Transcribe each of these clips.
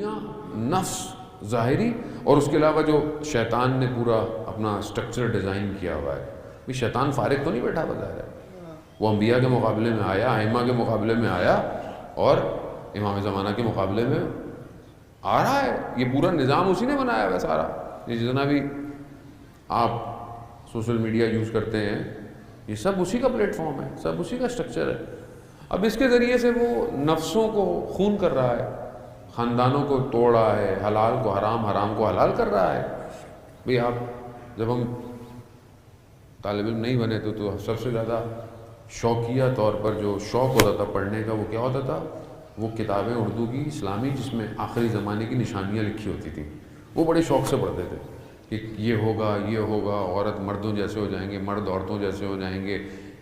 دنیا، نفس ظاہری، اور اس کے علاوہ جو شیطان نے پورا اپنا سٹرکچر ڈیزائن کیا ہوا ہے. بھی شیطان فارغ تو نہیں بیٹھا بظاہر ہے، وہ انبیاء کے مقابلے میں آیا، ائمہ کے مقابلے میں آیا، اور امام زمانہ کے مقابلے میں آ رہا ہے. یہ پورا نظام اسی نے بنایا ہوا ہے سارا. یہ جتنا بھی آپ سوشل میڈیا یوز کرتے ہیں یہ سب اسی کا پلیٹ فارم ہے، سب اسی کا سٹرکچر ہے. اب اس کے ذریعے سے وہ نفسوں کو خون کر رہا ہے، خاندانوں کو توڑ رہا ہے، حلال کو حرام، حرام کو حلال کر رہا ہے. بھئی آپ جب ہم طالب علم نہیں بنے تو سب سے زیادہ شوقیہ طور پر جو شوق ہوتا تھا پڑھنے کا وہ کیا ہوتا تھا؟ وہ کتابیں اردو کی اسلامی جس میں آخری زمانے کی نشانیاں لکھی ہوتی تھیں، وہ بڑے شوق سے پڑھتے تھے کہ یہ ہوگا، یہ ہوگا، عورت مردوں جیسے ہو جائیں گے، مرد عورتوں جیسے ہو جائیں گے،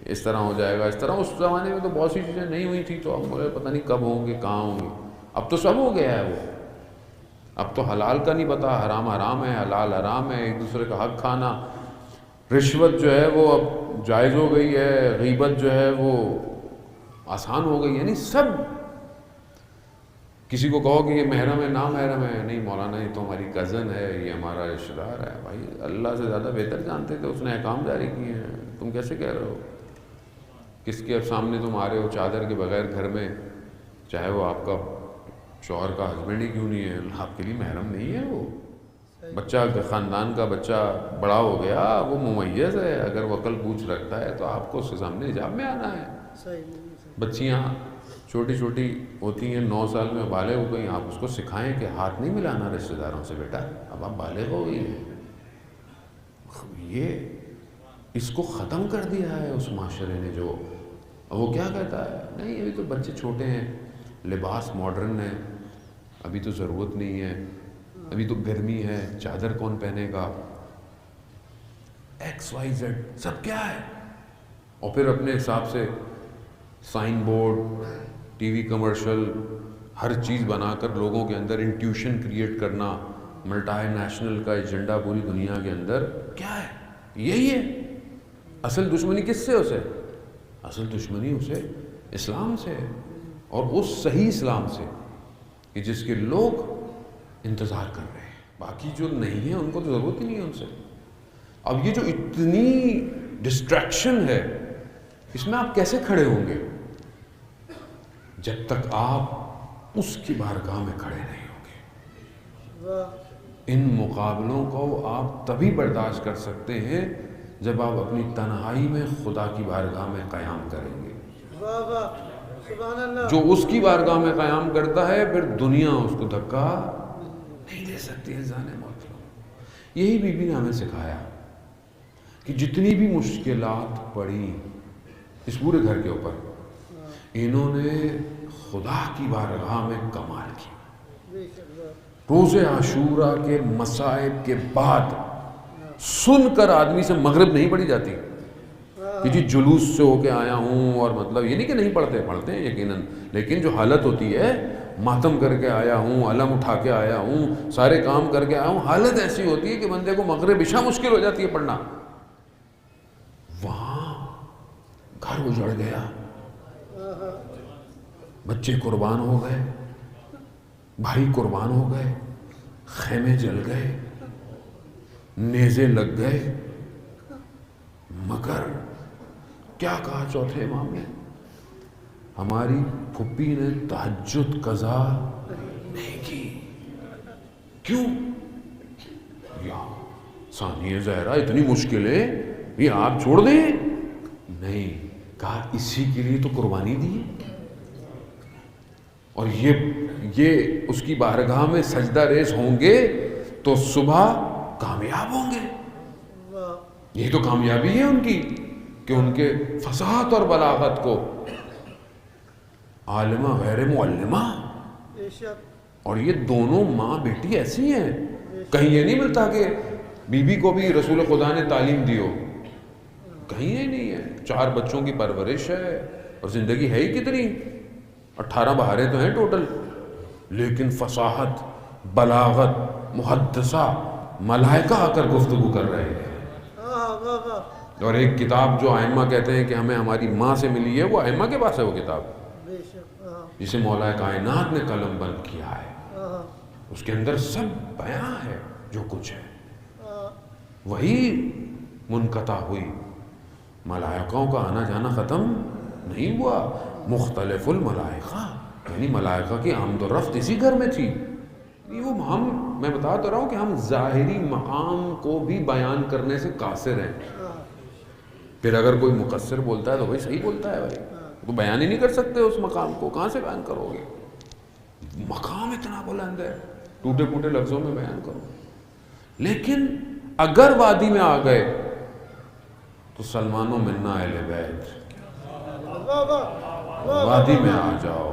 اس طرح ہو جائے گا، اس طرح. اس زمانے میں تو بہت سی چیزیں نہیں ہوئی تھیں، تو اب مجھے پتہ نہیں کب ہوں گے، کہاں ہوں گے. اب تو سب ہو گیا ہے. وہ اب تو حلال کا نہیں پتہ، حرام حرام ہے، حلال حرام ہے، ایک دوسرے کا حق کھانا، رشوت جو ہے وہ اب جائز ہو گئی ہے، غیبت جو ہے وہ آسان ہو گئی. یعنی سب. کسی کو کہو کہ یہ محرم ہے، نا محرم ہے، نہیں مولانا یہ تو ہماری کزن ہے، یہ ہمارا رشتہ دار ہے. بھائی اللہ سے زیادہ بہتر جانتے تھے، اس نے احکام جاری کیے ہیں، تم کیسے کہہ رہے ہو؟ کس کے اب سامنے تم آ رہے ہو چادر کے بغیر گھر میں، چاہے وہ آپ کا شوہر کا ہسبینڈ ہی کیوں نہیں ہے، آپ کے لیے محرم نہیں ہے. وہ بچہ خاندان کا بچہ بڑا ہو گیا، وہ ممیز ہے، اگر وہ عقل پوچھ رکھتا ہے تو آپ کو اس کے سامنے حجاب میں آنا ہے. بچیاں چھوٹی چھوٹی ہوتی ہیں، 9 سال میں بالغ ہو گئی، آپ اس کو سکھائیں کہ ہاتھ نہیں ملانا رشتہ داروں سے. بیٹا اب آپ بالغ ہو گئی ہیں. یہ اس کو ختم کر دیا ہے اس معاشرے نے. جو وہ کیا کہتا ہے، نہیں ابھی تو بچے چھوٹے ہیں، لباس ماڈرن ہے، ابھی تو ضرورت نہیں ہے، ابھی تو گرمی ہے، چادر کون پہنے گا، ایکس وائی زیڈ سب کیا ہے. اور پھر اپنے حساب سے سائن بورڈ، ٹی وی کمرشل، ہر چیز بنا کر لوگوں کے اندر انٹیوشن کریٹ کرنا، ملٹی نیشنل کا ایجنڈا پوری دنیا کے اندر. کیا ہے؟ یہی ہے. اصل دشمنی کس سے؟ اسے اصل دشمنی اسے اسلام سے ہے، اور اس صحیح اسلام سے کہ جس کے لوگ انتظار کر رہے ہیں. باقی جو نہیں ہیں ان کو تو ضرورت ہی نہیں ہے ان سے. اب یہ جو اتنی ڈسٹریکشن ہے، اس میں آپ کیسے کھڑے ہوں گے جب تک آپ اس کی بارگاہ میں کھڑے نہیں ہوں گے. ان مقابلوں کو آپ تبھی برداشت کر سکتے ہیں جب آپ اپنی تنہائی میں خدا کی بارگاہ میں قیام کریں گے. جو اس کی بارگاہ میں قیام کرتا ہے پھر دنیا اس کو دھکا نہیں دے سکتی. انسان محترم، یہی بی بی نے ہمیں سکھایا کہ جتنی بھی مشکلات پڑی اس پورے گھر کے اوپر، انہوں نے خدا کی بارگاہ میں کمال کی. روز عاشورہ کے مصائب کے بعد سن کر آدمی سے مغرب نہیں پڑھی جاتی کہ جی جلوس سے ہو کے آیا ہوں، اور مطلب یہ نہیں کہ نہیں پڑھتے ہیں یقیناً، لیکن جو حالت ہوتی ہے ماتم کر کے آیا ہوں، علم اٹھا کے آیا ہوں، سارے کام کر کے آیا ہوں، حالت ایسی ہوتی ہے کہ بندے کو مغرب عشاء مشکل ہو جاتی ہے پڑھنا. وہاں گھر اجڑ گیا، بچے قربان ہو گئے، بھائی قربان ہو گئے، خیمے جل گئے، نیزے لگ گئے. مگر کیا کہا چوتھے امام نے؟ ہماری پھپھی نے تہجد قضا نہیں کی. کیوں؟ یا ثانیہ زہرا اتنی مشکلیں یہ آپ چھوڑ دیں؟ نہیں، کہا اسی کے لیے تو قربانی دی، اور یہ اس کی بارگاہ میں سجدہ ریز ہوں گے تو صبح کامیاب ہوں گے. یہی تو کامیابی ہے ان کی کہ ان کے فصاحت اور بلاغت کو عالمہ غیر معلمہ، اور یہ دونوں ماں بیٹی ایسی ہیں. کہیں یہ نہیں ملتا کہ بی بی کو بھی رسول خدا نے تعلیم دی ہو، کہیں یہ نہیں ہے. 4 بچوں کی پرورش ہے، اور زندگی ہے ہی کتنی، 18 بہاریں تو ہیں ٹوٹل، لیکن فصاحت، بلاغت، محدثہ، ملائکہ آ کر گفتگو کر رہے ہیں. اور ایک کتاب جو ائمہ کہتے ہیں کہ ہمیں ہماری ماں سے ملی ہے، وہ ائمہ کے پاس ہے وہ کتاب، جسے مولا کائنات نے قلم بند کیا ہے. اس کے اندر سب بیان ہے جو کچھ ہے. وہی منقطع ہوئی. ملائکوں کا آنا جانا ختم نہیں ہوا. مختلف الملائکہ یعنی ملائکہ کی آمد و رفت اسی گھر میں تھی. میں بتا تو رہا ہوں کہ ہم ظاہری مقام کو بھی بیان کرنے سے قاصر ہیں. پھر اگر کوئی مقصر بولتا ہے تو بھائی صحیح بولتا ہے بھائی, تو بیان ہی نہیں کر سکتے اس مقام کو, کہاں سے بیان کرو گے؟ مقام اتنا بلند ہے, ٹوٹے پھوٹے لفظوں میں بیان کرو. لیکن اگر وادی میں آ گئے تو سلمان و منا اہل بیت, وادی میں آ جاؤ.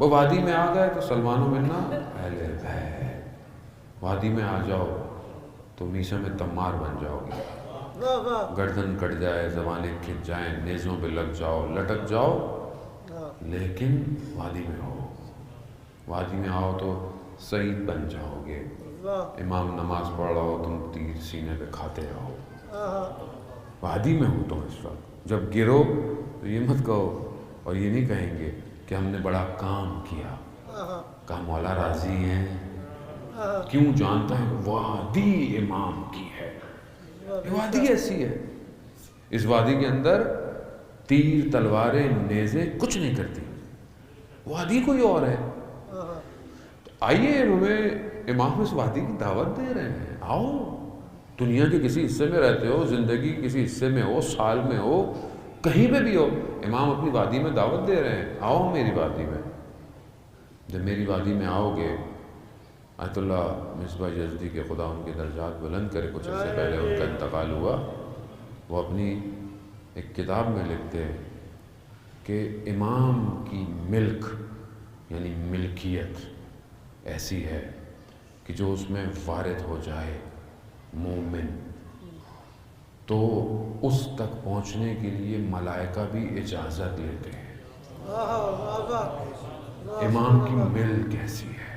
وہ وادی میں آ گئے تو سلمان و منا اہل بیت, وادی میں آ جاؤ تو میسے میں تمار بن جاؤ گے. گردن کٹ جائے, زبانیں کھنچ جائیں, نیزوں پہ لگ جاؤ, لٹک جاؤ, لیکن وادی میں ہو. وادی میں آؤ تو سعید بن جاؤ گے. امام نماز پڑھ رہا ہو تم تیر سینے پہ کھاتے رہو. وادی میں ہو تم اس وقت. جب گرو تو یہ مت کہو اور یہ نہیں کہیں گے کہ ہم نے بڑا کام کیا, کہا مولا راضی ہیں. کیوں؟ جانتا ہے وادی امام کی ہے. یہ وادی ایسی ہے, اس وادی کے اندر تیر تلواریں نیزیں کچھ نہیں کرتی. وادی کوئی اور ہے. آئیے ہمیں امام اس وادی کی دعوت دے رہے ہیں. آؤ, دنیا کے کسی حصے میں رہتے ہو, زندگی کسی حصے میں ہو, سال میں ہو, کہیں پہ بھی ہو, امام اپنی وادی میں دعوت دے رہے ہیں. آؤ میری وادی میں. جب میری وادی میں آؤ گے, آیت اللہ مصباح یزدی کے خدا ان کے درجات بلند کرے, کچھ عرصے پہلے ان کا انتقال ہوا, وہ اپنی ایک کتاب میں لکھتے ہیں کہ امام کی ملک یعنی ملکیت ایسی ہے کہ جو اس میں وارد ہو جائے مومن تو اس تک پہنچنے کے لیے ملائکہ بھی اجازت لیتے ہیں. امام کی ملک ایسی ہے.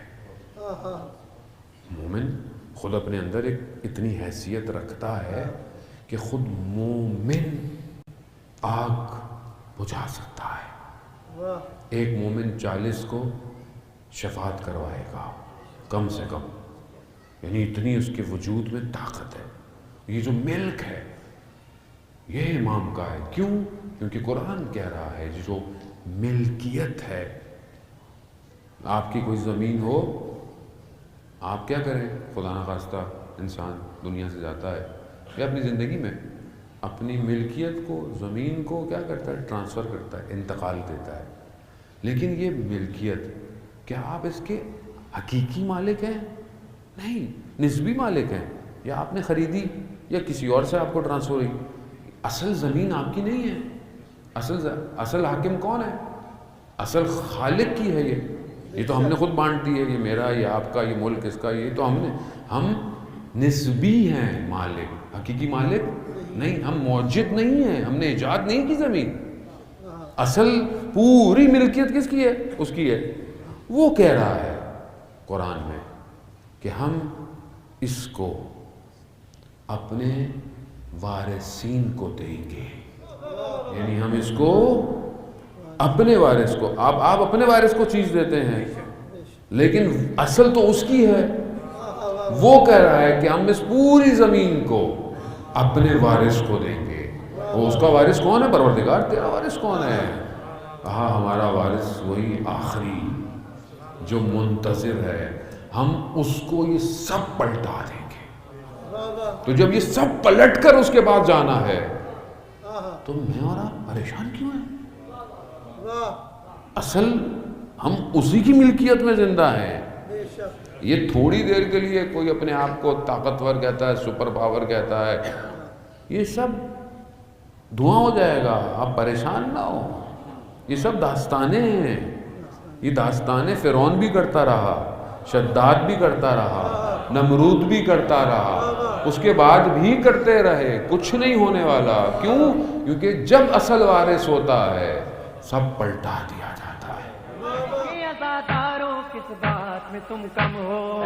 مومن خود اپنے اندر ایک اتنی حیثیت رکھتا ہے کہ خود مومن آگ بجھا سکتا ہے. ایک مومن 40 کو شفاعت کروائے گا کم سے کم, یعنی اتنی اس کے وجود میں طاقت ہے. یہ جو ملک ہے یہ امام کا ہے. کیوں؟ کیونکہ قرآن کہہ رہا ہے جو ملکیت ہے. آپ کی کوئی زمین ہو, آپ کیا کریں؟ خدا نخواستہ انسان دنیا سے جاتا ہے یا اپنی زندگی میں اپنی ملکیت کو, زمین کو کیا کرتا ہے؟ ٹرانسفر کرتا ہے, انتقال دیتا ہے. لیکن یہ ملکیت کیا آپ اس کے حقیقی مالک ہیں؟ نہیں, نسبی مالک ہیں. یا آپ نے خریدی یا کسی اور سے آپ کو ٹرانسفر ہوئی. اصل زمین آپ کی نہیں ہے. اصل حاکم کون ہے؟ اصل خالق کی ہے. یہ تو ہم نے خود بانٹ دی ہے, یہ میرا, یہ آپ کا, یہ ملک اس کا. یہ تو ہم نسبی ہیں مالک, حقیقی مالک نہیں. ہم موجد نہیں ہیں, ہم نے ایجاد نہیں کی زمین. اصل پوری ملکیت کس کی ہے؟ اس کی ہے. وہ کہہ رہا ہے قرآن میں کہ ہم اس کو اپنے وارثین کو دیں گے. یعنی ہم اس کو اپنے وارث کو, آپ اپنے وارث کو چیز دیتے ہیں لیکن اصل تو اس کی ہے. وہ کہہ رہا ہے کہ ہم اس پوری زمین کو اپنے وارث کو دیں گے. وہ اس کا وارث کون ہے؟ پروردگار. تیرا وارث کون ہے؟ کہا ہمارا وارث وہی آخری جو منتظر ہے. ہم اس کو یہ سب پلٹا دیں گے. تو جب یہ سب پلٹ کر اس کے بعد جانا ہے تو میں اور آپ پریشان کیوں ہیں؟ اصل ہم اسی کی ملکیت میں زندہ ہیں. یہ تھوڑی دیر کے لیے کوئی اپنے آپ کو طاقتور کہتا ہے, سپر پاور کہتا ہے, یہ سب دھواں ہو جائے گا. آپ پریشان نہ ہو. یہ سب داستانیں ہیں. یہ داستانیں فرعون بھی کرتا رہا, شداد بھی کرتا رہا, نمرود بھی کرتا رہا, اس کے بعد بھی کرتے رہے. کچھ نہیں ہونے والا. کیوں؟ کیونکہ جب اصل وارث ہوتا ہے سب پلٹا دیا جاتا ہے. کس بات میں تم کم ہو